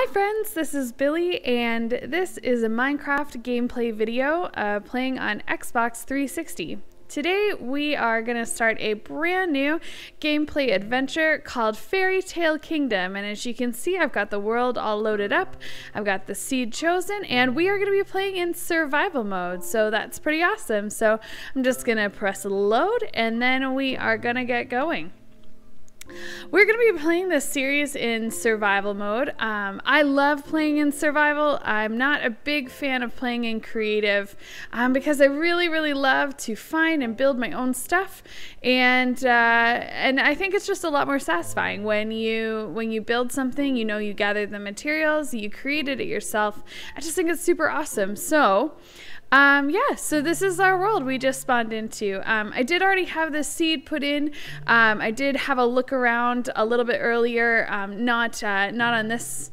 Hi friends, this is Billy and this is a Minecraft gameplay video playing on Xbox 360. Today we are going to start a brand new gameplay adventure called Fairy Tale Kingdom, and as you can see I've got the world all loaded up, I've got the seed chosen, and we are going to be playing in survival mode, so that's pretty awesome. So I'm just going to press load and then we are going to get going. We're going to be playing this series in survival mode. I love playing in survival. I'm not a big fan of playing in creative because I really love to find and build my own stuff, and I think it's just a lot more satisfying when you build something. You know, you gather the materials, you created it yourself. I just think it's super awesome. So yeah, so this is our world we just spawned into. I did already have this seed put in. I did have a look around a little bit earlier, not on this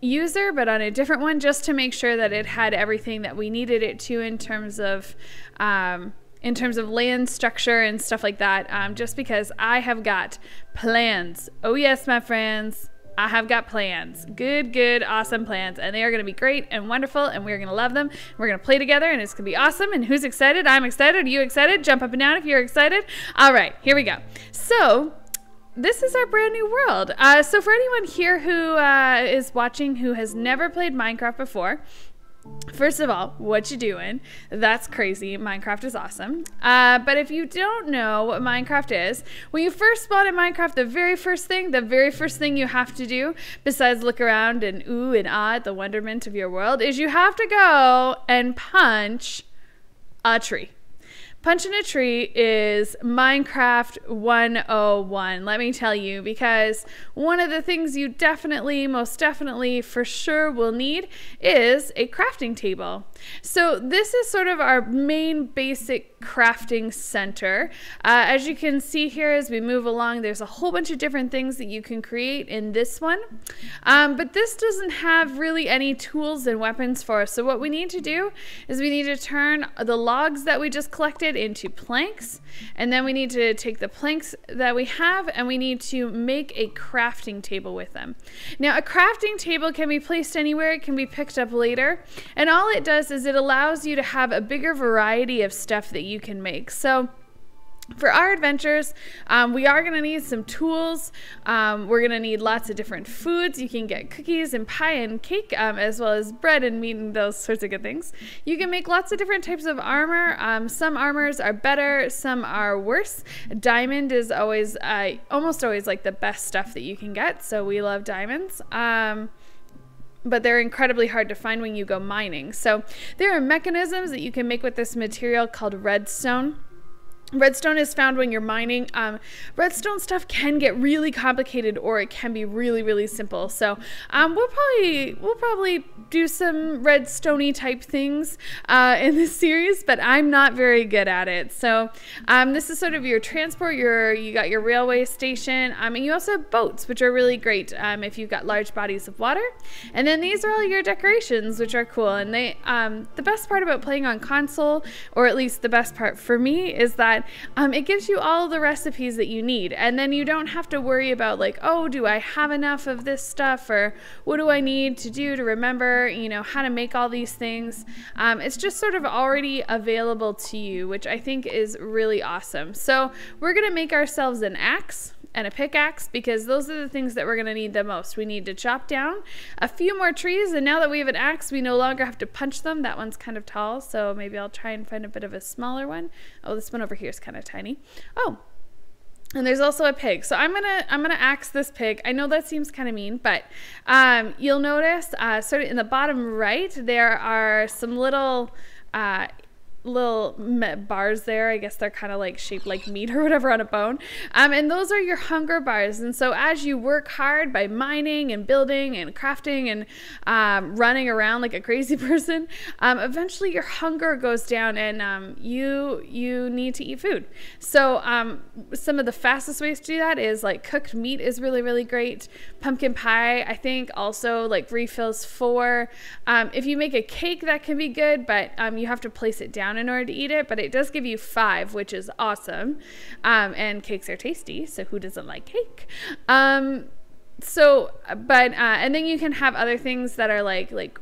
user, but on a different one, just to make sure that it had everything that we needed it to in terms of land structure and stuff like that, just because I have got plans. Oh yes, my friends. I have got plans. Good, awesome plans. And they are going to be great and wonderful, and we're going to love them. We're going to play together, and it's going to be awesome. And who's excited? I'm excited. Are you excited? Jump up and down if you're excited. All right, here we go. So this is our brand new world. So for anyone here who is watching who has never played Minecraft before, first of all, what you doing? That's crazy. Minecraft is awesome. But if you don't know what Minecraft is, when you first spawn in Minecraft, the very first thing you have to do, besides look around and ooh and ah at the wonderment of your world, is you have to go and punch a tree. Punching a tree is Minecraft 101, let me tell you, because one of the things you most definitely, for sure will need is a crafting table. So this is sort of our main basic crafting center. As you can see here as we move along, there's a whole bunch of different things that you can create in this one. But this doesn't have really any tools and weapons for us. So what we need to do is we need to turn the logs that we just collected into planks, and then we need to take the planks that we have and we need to make a crafting table with them. Now a crafting table can be placed anywhere, it can be picked up later, and all it does is it allows you to have a bigger variety of stuff that you can make. So for our adventures, we are going to need some tools. We're going to need lots of different foods. You can get cookies and pie and cake, as well as bread and meat and those sorts of good things. You can make lots of different types of armor. Some armors are better, some are worse. Diamond is always, almost always like the best stuff that you can get, so we love diamonds. But they're incredibly hard to find when you go mining. So there are mechanisms that you can make with this material called redstone. Redstone is found when you're mining. Redstone stuff can get really complicated, or it can be really simple. So we'll probably do some redstone-y type things in this series, but I'm not very good at it. So this is sort of your transport. You got your railway station, and you also have boats, which are really great if you've got large bodies of water. And then these are all your decorations, which are cool. And they the best part about playing on console, or at least the best part for me, is that it gives you all the recipes that you need, and then you don't have to worry about like, oh, do I have enough of this stuff, or what do I need to do to remember, you know, how to make all these things. It's just sort of already available to you, which I think is really awesome. So we're gonna make ourselves an axe and a pickaxe, because those are the things that we're going to need the most. We need to chop down a few more trees, and now that we have an axe, we no longer have to punch them. That one's kind of tall, so maybe I'll try and find a bit of a smaller one. Oh, this one over here is kind of tiny. Oh, and there's also a pig. So I'm gonna axe this pig. I know that seems kind of mean, but you'll notice sort of in the bottom right there are some little bars there. I guess they're kind of like shaped like meat or whatever on a bone, and those are your hunger bars. And so as you work hard by mining and building and crafting and running around like a crazy person, eventually your hunger goes down, and you need to eat food. So some of the fastest ways to do that is like cooked meat is really great. Pumpkin pie, I think, also like refills 4. If you make a cake, that can be good, but you have to place it down in order to eat it, but it does give you 5, which is awesome. And cakes are tasty, so who doesn't like cake? and then you can have other things that are like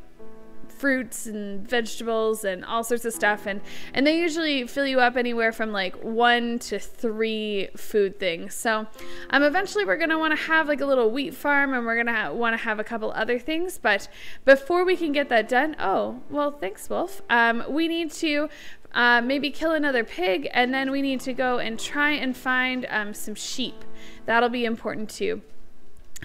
fruits and vegetables and all sorts of stuff, and they usually fill you up anywhere from like 1 to 3 food things. So eventually we're gonna want to have like a little wheat farm, and we're gonna want to have a couple other things, but before we can get that done, oh well, thanks Wolf, we need to maybe kill another pig, and then we need to go and try and find some sheep. That'll be important too.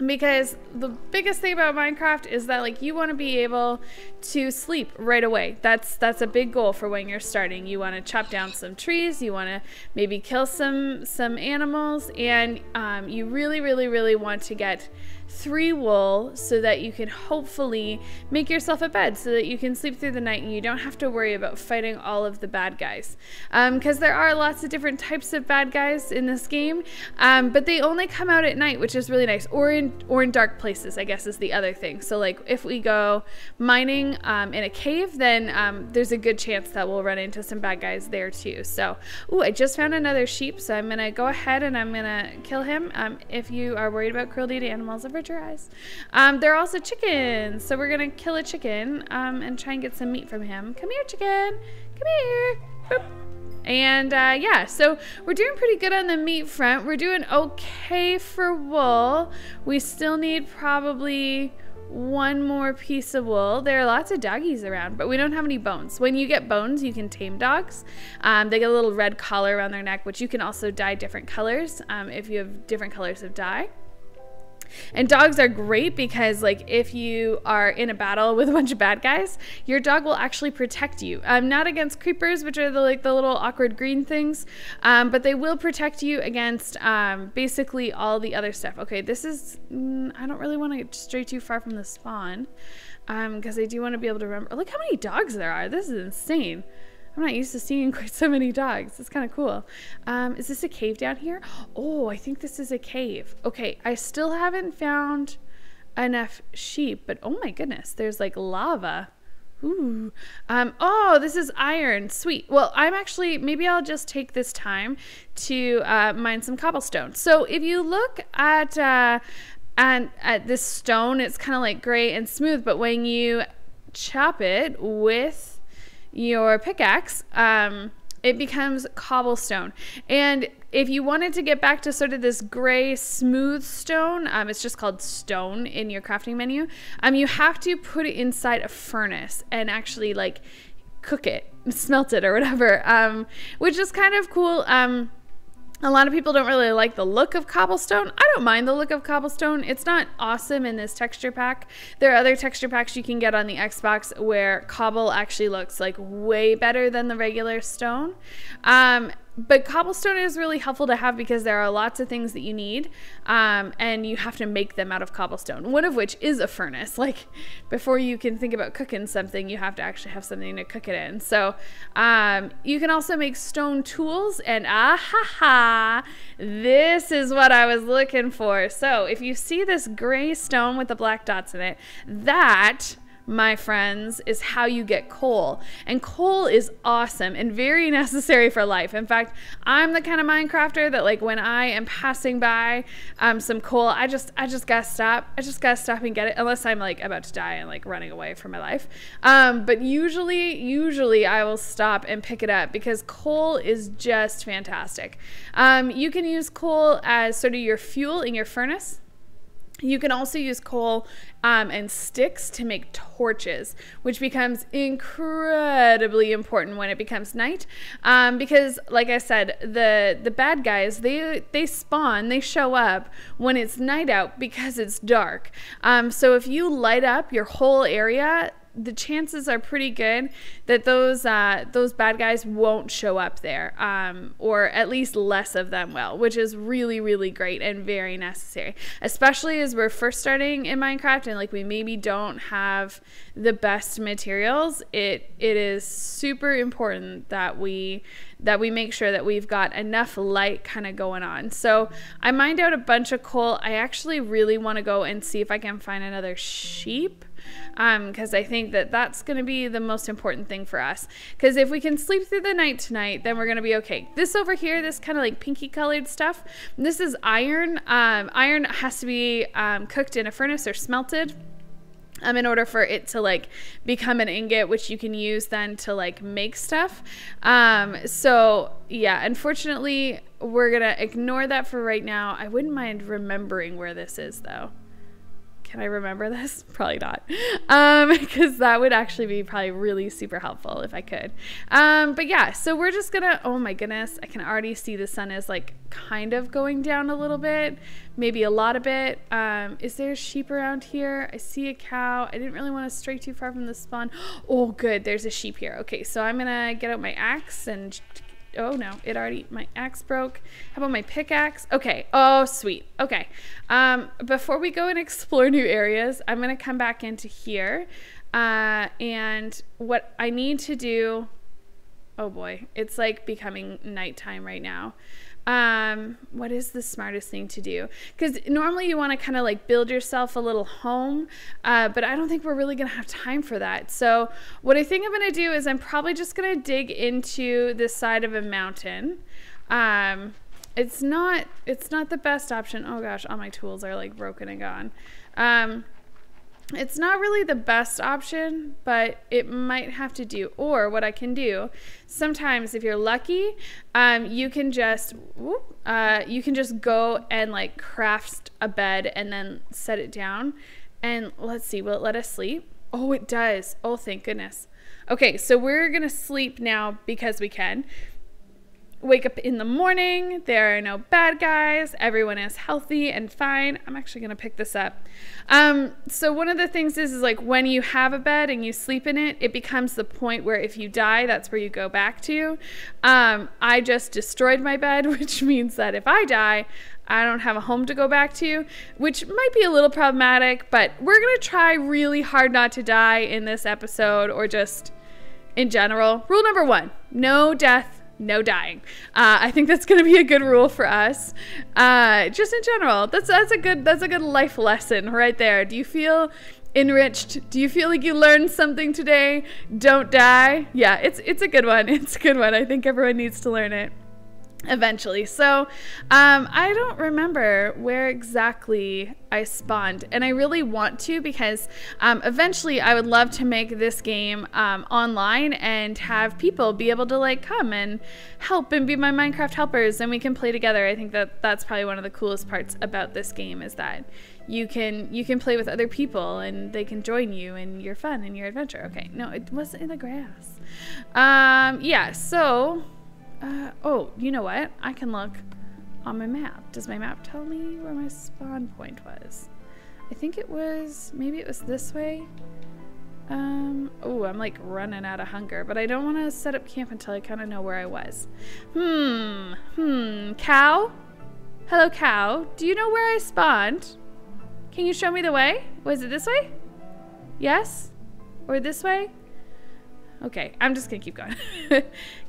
Because the biggest thing about Minecraft is that like you want to be able to sleep right away. That's a big goal for when you're starting. You want to chop down some trees, you want to maybe kill some animals, and you really want to get 3 wool so that you can hopefully make yourself a bed so that you can sleep through the night and you don't have to worry about fighting all of the bad guys. Because there are lots of different types of bad guys in this game, but they only come out at night, which is really nice, or in dark places, I guess is the other thing. So like if we go mining in a cave, then there's a good chance that we'll run into some bad guys there too. So, ooh, I just found another sheep, so I'm gonna go ahead and I'm gonna kill him. If you are worried about cruelty to animals, avert your eyes. There are also chickens, so we're gonna kill a chicken and try and get some meat from him. Come here, chicken. Come here. Boop. And yeah, so we're doing pretty good on the meat front. We're doing okay for wool. We still need probably 1 more piece of wool. There are lots of doggies around, but we don't have any bones. When you get bones, you can tame dogs. They get a little red collar around their neck, which you can also dye different colors if you have different colors of dye. And dogs are great because like if you are in a battle with a bunch of bad guys, your dog will actually protect you. Not against creepers, which are the little awkward green things, but they will protect you against basically all the other stuff. Okay, this is, I don't really want to stray too far from the spawn because I do want to be able to remember. Look how many dogs there are. This is insane. I'm not used to seeing quite so many dogs. It's kind of cool. Is this a cave down here? Oh, I think this is a cave. Okay, I still haven't found enough sheep, but oh my goodness, there's like lava. Ooh. Oh, this is iron. Sweet. Well, maybe I'll just take this time to mine some cobblestone. So if you look at this stone, it's kind of like gray and smooth, but when you chop it with your pickaxe, it becomes cobblestone. And if you wanted to get back to sort of this gray smooth stone, it's just called stone in your crafting menu, you have to put it inside a furnace and actually like cook it, smelt it or whatever, which is kind of cool. A lot of people don't really like the look of cobblestone. I don't mind the look of cobblestone. It's not awesome in this texture pack. There are other texture packs you can get on the Xbox where cobble actually looks like way better than the regular stone. But cobblestone is really helpful to have because there are lots of things that you need, and you have to make them out of cobblestone, one of which is a furnace. Like, before you can think about cooking something, you have to actually have something to cook it in. So you can also make stone tools, and this is what I was looking for. So if you see this gray stone with the black dots in it, that, my friends, is how you get coal. And coal is awesome and very necessary for life. In fact, I'm the kind of Minecrafter that like when I am passing by some coal, I just gotta stop. I just gotta stop and get it, unless I'm like about to die and like running away from my life. But usually I will stop and pick it up because coal is just fantastic. You can use coal as sort of your fuel in your furnace. You can also use coal and sticks to make torches, which becomes incredibly important when it becomes night, because like I said, the bad guys, they spawn, they show up when it's night out because it's dark. So if you light up your whole area, the chances are pretty good that those bad guys won't show up there, or at least less of them will, which is really, really great and very necessary, especially as we're first starting in Minecraft and like we maybe don't have the best materials. It is super important that we make sure that we've got enough light kind of going on. So I mined out a bunch of coal. I actually really want to go and see if I can find another sheep. because I think that that's going to be the most important thing for us. Because if we can sleep through the night tonight, then we're going to be okay. This over here, this kind of like pinky colored stuff, this is iron. Iron has to be cooked in a furnace or smelted. In order for it to like become an ingot, which you can use then to like make stuff. So yeah, unfortunately, we're gonna ignore that for right now. I wouldn't mind remembering where this is though. Can I remember this? Probably not. Because that would actually be probably really super helpful if I could. But yeah, so we're just gonna, oh my goodness, I can already see the sun is like kind of going down a little bit, maybe a lot of it. Is there sheep around here? I see a cow. I didn't really want to stray too far from the spawn. Oh, good. There's a sheep here. Okay, so I'm gonna get out my axe and oh no, my axe broke. How about my pickaxe? Okay, oh sweet. Okay, before we go and explore new areas, I'm gonna come back into here, and what I need to do, oh boy, it's like becoming nighttime right now. What is the smartest thing to do? Because normally you want to kind of like build yourself a little home, but I don't think we're really gonna have time for that. So what I think I'm gonna do is I'm probably just gonna dig into the side of a mountain. It's not the best option. Oh gosh, all my tools are like broken and gone. It's not really the best option, but it might have to do. Or what I can do, sometimes if you're lucky, you can just go and like craft a bed and then set it down. And let's see, will it let us sleep? Oh, it does. Oh, thank goodness. Okay, so we're gonna sleep now because we can. Wake up in the morning, there are no bad guys, everyone is healthy and fine. I'm actually gonna pick this up. So one of the things is like when you have a bed and you sleep in it, it becomes the point where if you die, that's where you go back to. I just destroyed my bed, which means that if I die, I don't have a home to go back to, which might be a little problematic, but we're gonna try really hard not to die in this episode or just in general. Rule number 1, no death, no dying. I think that's going to be a good rule for us. Just in general, that's a good life lesson right there. Do you feel enriched? Do you feel like you learned something today? Don't die. Yeah, it's a good one. It's a good one. I think everyone needs to learn it eventually. So I don't remember where exactly I spawned, and I really want to, because eventually I would love to make this game online and have people be able to like come and help and be my Minecraft helpers, and we can play together. I think that that's probably one of the coolest parts about this game, is that you can play with other people and they can join you in your fun and your adventure. Okay, no, it wasn't in the grass. Yeah, so oh, you know what? I can look on my map. Does my map tell me where my spawn point was? I think it was, maybe it was this way. Oh, I'm like running out of hunger, but I don't want to set up camp until I kind of know where I was. Cow? Hello, cow. Do you know where I spawned? Can you show me the way? Was it this way? Yes? Or this way? Okay, I'm just gonna keep going.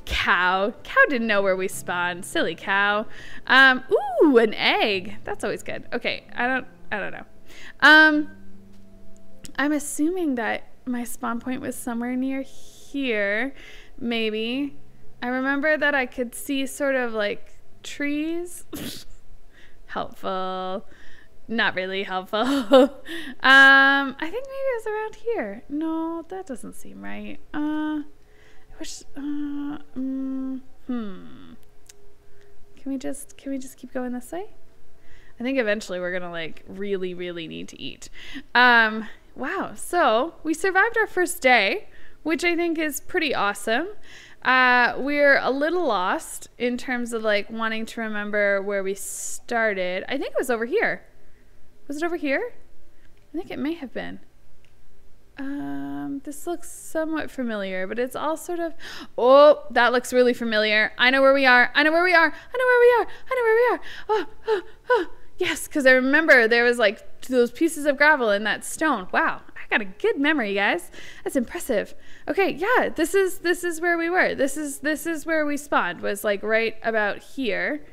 Cow. Cow didn't know where we spawned. Silly cow. Ooh, an egg. That's always good. Okay, I don't know. I'm assuming that my spawn point was somewhere near here, maybe. I remember that I could see sort of like trees. Helpful. Not really helpful. I think maybe it was around here. No, that doesn't seem right. I wish. Can we just keep going this way? I think eventually we're gonna like really need to eat. Wow. So we survived our first day, which I think is pretty awesome. We're a little lost in terms of like wanting to remember where we started. I think it was over here. Was it over here? I think it may have been. This looks somewhat familiar, but it's all sort of, oh, that looks really familiar. I know where we are. I know where we are. I know where we are. I know where we are. Oh, yes, because I remember there was like those pieces of gravel in that stone. Wow, I got a good memory, guys. That's impressive. Okay, yeah, this is where we were. This is where we spawned, was like right about here.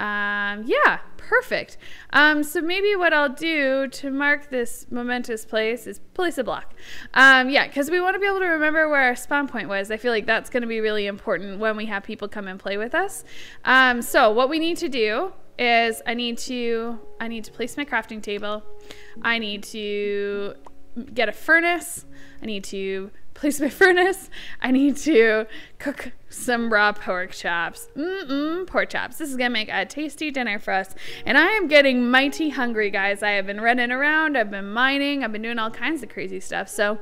Yeah, perfect. So maybe what I'll do to mark this momentous place is place a block. Yeah, because we want to be able to remember where our spawn point was. I feel like that's going to be really important when we have people come and play with us. So what we need to do is I need to place my crafting table. I need to get a furnace. I need to place my furnace. I need to cook some raw pork chops. Pork chops. This is gonna make a tasty dinner for us. And I am getting mighty hungry, guys. I have been running around. I've been mining. I've been doing all kinds of crazy stuff. So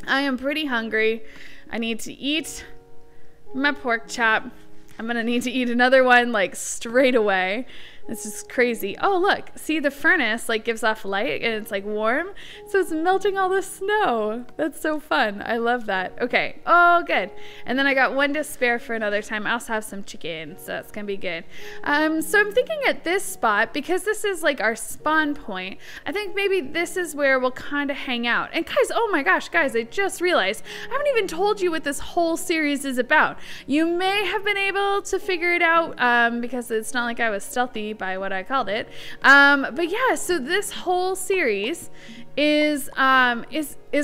I am pretty hungry. I need to eat my pork chop. I'm gonna need to eat another one like straight away. This is crazy. Oh, look, see the furnace like gives off light and it's like warm. So it's melting all the snow. That's so fun. I love that. Okay. Oh, good. And then I got one to spare for another time. I also have some chicken, so that's gonna be good. So I'm thinking at this spot, because this is like our spawn point, I think maybe this is where we'll kind of hang out. And guys, oh my gosh, guys, I just realized I haven't even told you what this whole series is about. You may have been able to figure it out because it's not like I was stealthy by what I called it. But yeah, so this whole series is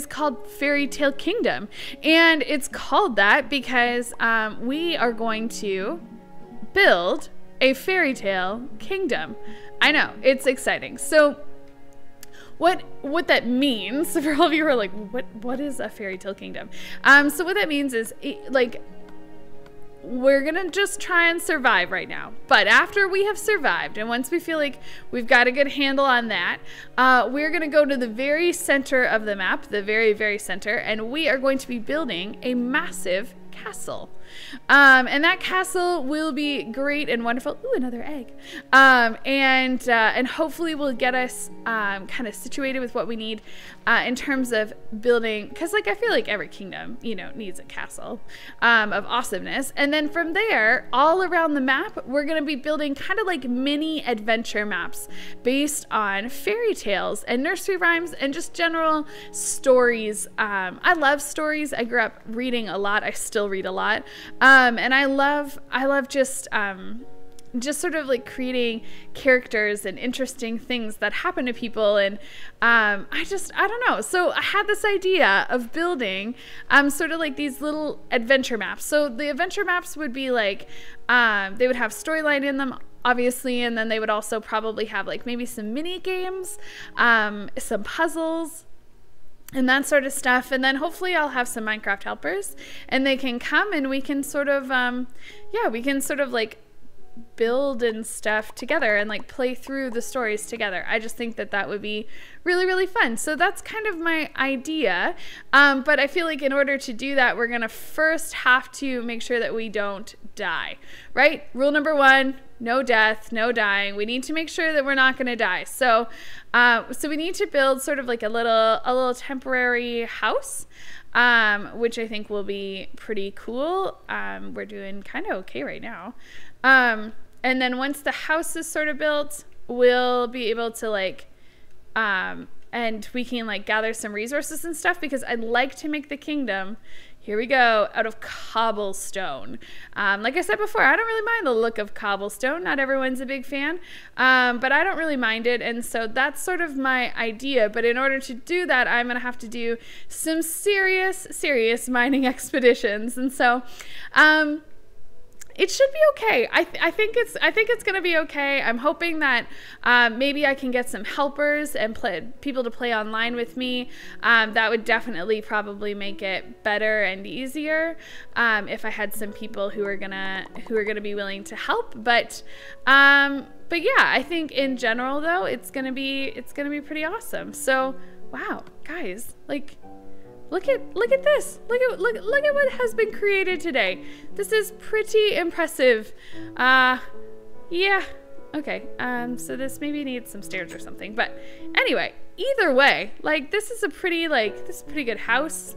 called Fairy Tale Kingdom, and it's called that because we are going to build a fairy tale kingdom. I know, it's exciting. So what that means for all of you who are like, what is a fairy tale kingdom? So what that means is like, we're gonna just try and survive right now. But after we have survived, and once we feel like we've got a good handle on that, we're gonna go to the very center of the map, the very, very center, and we are going to be building a massive castle. And that castle will be great and wonderful. Ooh, another egg. And hopefully will get us kind of situated with what we need in terms of building, because like I feel like every kingdom, you know, needs a castle of awesomeness. And then from there, all around the map, we're going to be building kind of like mini adventure maps based on fairy tales and nursery rhymes and just general stories. I love stories. I grew up reading a lot. I still read a lot. And I love just sort of like creating characters and interesting things that happen to people. And I don't know. So I had this idea of building sort of like these little adventure maps. So the adventure maps would be like, they would have storyline in them, obviously, and then they would also probably have like maybe some mini games, some puzzles, and that sort of stuff. And then hopefully I'll have some Minecraft helpers and they can come and we can sort of, yeah, we can sort of like build and stuff together and like play through the stories together. I just think that that would be really, really fun. So that's kind of my idea. But I feel like in order to do that, we're gonna first have to make sure that we don't die, right? Rule number one, no death, no dying. We need to make sure that we're not gonna die. So, so we need to build sort of like a little temporary house, which I think will be pretty cool. We're doing kind of okay right now. And then once the house is sort of built, we'll be able to like, and we can like gather some resources and stuff, because I'd like to make the kingdom, here we go, out of cobblestone. Like I said before, I don't really mind the look of cobblestone. Not everyone's a big fan, but I don't really mind it. And so that's sort of my idea. But in order to do that, I'm gonna have to do some serious mining expeditions. And so, it should be okay. I think it's gonna be okay. I'm hoping that maybe I can get some helpers and people to play online with me. That would definitely probably make it better and easier if I had some people who are gonna be willing to help. But yeah, I think in general though, it's gonna be pretty awesome. So wow, guys, like, Look at this. Look at what has been created today. This is pretty impressive. Yeah. Okay. So this maybe needs some stairs or something. But anyway, either way, like this is a pretty good house.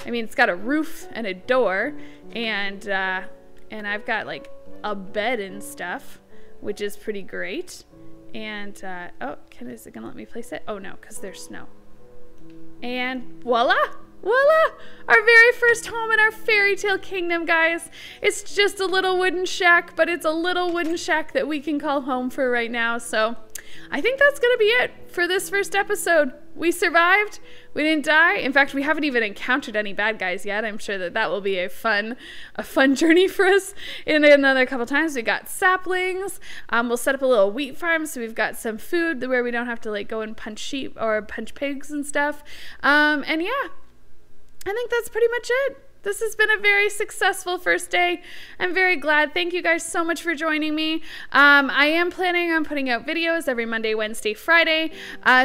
I mean, it's got a roof and a door, and I've got like a bed and stuff, which is pretty great. And oh, is it gonna let me place it? Oh no, because there's snow. And voila! Voila! Our very first home in our fairy tale kingdom, guys. It's just a little wooden shack, but it's a little wooden shack that we can call home for right now. So I think that's gonna be it for this first episode. We survived, we didn't die. In fact, we haven't even encountered any bad guys yet. I'm sure that that will be a fun journey for us in another couple times. We got saplings. We'll set up a little wheat farm, so we've got some food where we don't have to like go and punch sheep or punch pigs and stuff. And yeah, I think that's pretty much it. This has been a very successful first day. I'm very glad. Thank you guys so much for joining me. I am planning on putting out videos every Monday, Wednesday, Friday.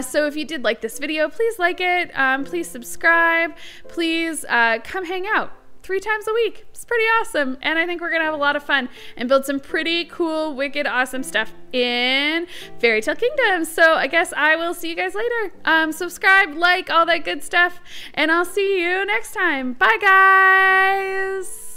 So if you did like this video, please like it. Please subscribe. Please come hang out 3 times a week. It's pretty awesome. And I think we're going to have a lot of fun and build some pretty cool, wicked, awesome stuff in Fairy Tale Kingdom. So I guess I will see you guys later. Subscribe, like, all that good stuff. And I'll see you next time. Bye, guys.